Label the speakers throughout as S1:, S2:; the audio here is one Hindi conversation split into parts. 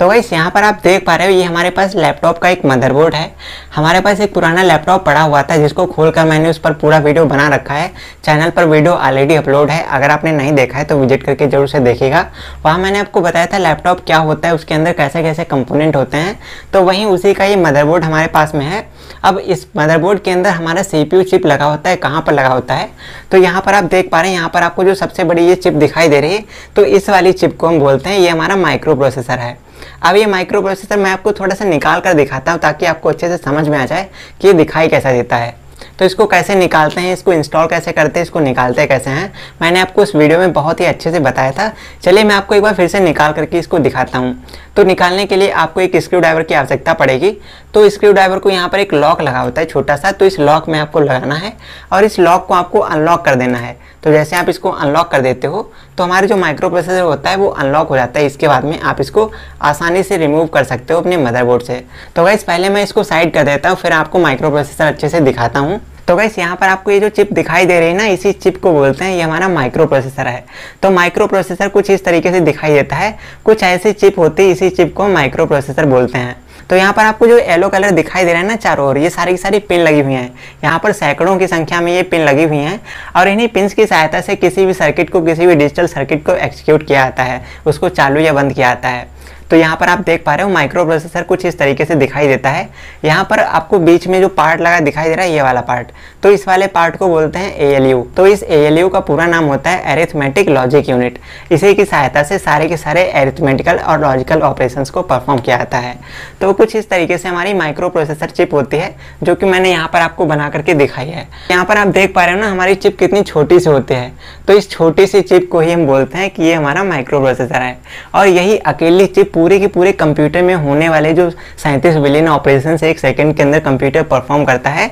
S1: तो गाइस यहाँ पर आप देख पा रहे हो ये हमारे पास लैपटॉप का एक मदरबोर्ड है। हमारे पास एक पुराना लैपटॉप पड़ा हुआ था जिसको खोलकर मैंने उस पर पूरा वीडियो बना रखा है। चैनल पर वीडियो ऑलरेडी अपलोड है, अगर आपने नहीं देखा है तो विजिट करके जरूर से देखिएगा। वहाँ मैंने आपको बताया था लैपटॉप क्या होता है, उसके अंदर कैसे कैसे कंपोनेंट होते हैं। तो वहीं उसी का ये मदरबोर्ड हमारे पास में है। अब इस मदरबोर्ड के अंदर हमारा CPU चिप लगा होता है। कहाँ पर लगा होता है तो यहाँ पर आप देख पा रहे हैं, यहाँ पर आपको जो सबसे बड़ी ये चिप दिखाई दे रही है तो इस वाली चिप को हम बोलते हैं ये हमारा माइक्रो प्रोसेसर है। अब ये माइक्रो प्रोसेसर मैं आपको थोड़ा सा निकाल कर दिखाता हूँ ताकि आपको अच्छे से समझ में आ जाए कि ये दिखाई कैसा देता है। तो इसको कैसे निकालते हैं, इसको इंस्टॉल कैसे करते हैं, इसको निकालते कैसे हैं, मैंने आपको इस वीडियो में बहुत ही अच्छे से बताया था। चलिए मैं आपको एक बार फिर से निकाल करके इसको दिखाता हूँ। तो निकालने के लिए आपको एक स्क्रू ड्राइवर की आवश्यकता पड़ेगी। तो स्क्रू ड्राइवर को यहाँ पर एक लॉक लगा होता है छोटा सा, तो इस लॉक में आपको लगाना है और इस लॉक को आपको अनलॉक कर देना है। तो जैसे आप इसको अनलॉक कर देते हो तो हमारे जो माइक्रो प्रोसेसर होता है वो अनलॉक हो जाता है। इसके बाद में आप इसको आसानी से रिमूव कर सकते हो अपने मदरबोर्ड से। तो गाइस पहले मैं इसको साइड कर देता हूँ, फिर आपको माइक्रो प्रोसेसर अच्छे से दिखाता हूँ। तो गाइस यहाँ पर आपको ये जो चिप दिखाई दे रही है ना, इसी चिप को बोलते हैं ये हमारा माइक्रो प्रोसेसर है। तो माइक्रो प्रोसेसर कुछ इस तरीके से दिखाई देता है। कुछ ऐसी चिप होती है, इसी चिप को माइक्रो प्रोसेसर बोलते हैं। तो यहाँ पर आपको जो येलो कलर दिखाई दे रहा है ना चारों ओर, ये सारी की सारी पिन लगी हुई हैं। यहाँ पर सैकड़ों की संख्या में ये पिन लगी हुई हैं और इन्हीं पिन्स की सहायता से किसी भी सर्किट को, किसी भी डिजिटल सर्किट को एक्सिक्यूट किया जाता है, उसको चालू या बंद किया जाता है। तो यहाँ पर आप देख पा रहे हो माइक्रो प्रोसेसर कुछ इस तरीके से दिखाई देता है। यहाँ पर आपको बीच में जो पार्ट लगा दिखाई दे रहा है ये वाला पार्ट, तो इस वाले पार्ट को बोलते हैं ALU। तो इस ALU का पूरा नाम होता है अरिथमेटिक लॉजिक यूनिट। इसी की सहायता से सारे के सारे अरिथमेटिकल और लॉजिकल ऑपरेशंस को परफॉर्म किया जाता है। तो कुछ इस तरीके से हमारी माइक्रो प्रोसेसर चिप होती है जो कि मैंने यहाँ पर आपको बना करके दिखाई है। यहाँ पर आप देख पा रहे हो ना हमारी चिप कितनी छोटी सी होती है। तो इस छोटी सी चिप को ही हम बोलते हैं कि ये हमारा माइक्रो प्रोसेसर है। और यही अकेली चिप पूरे के पूरे कंप्यूटर में होने वाले जो 37 बिलियन ऑपरेशंस एक सेकंड के अंदर कंप्यूटर परफॉर्म करता है।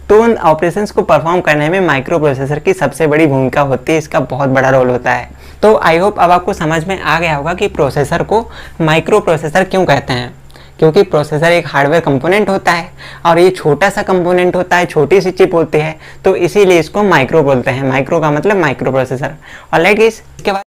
S1: तो उन ऑपरेशंस को परफॉर्म करने में माइक्रो प्रोसेसर की सबसे बड़ी भूमिका होती है, इसका बहुत बड़ा रोल होता है। तो आई होप अब आपको समझ में आ गया होगा कि प्रोसेसर को माइक्रो प्रोसेसर क्यों कहते हैं। क्योंकि प्रोसेसर एक हार्डवेयर कंपोनेंट होता है और ये छोटा सा कंपोनेंट होता है, छोटी सी चिप होती है, तो इसीलिए इसको माइक्रो बोलते हैं। माइक्रो का मतलब माइक्रो प्रोसेसर। और लाइक इसके बाद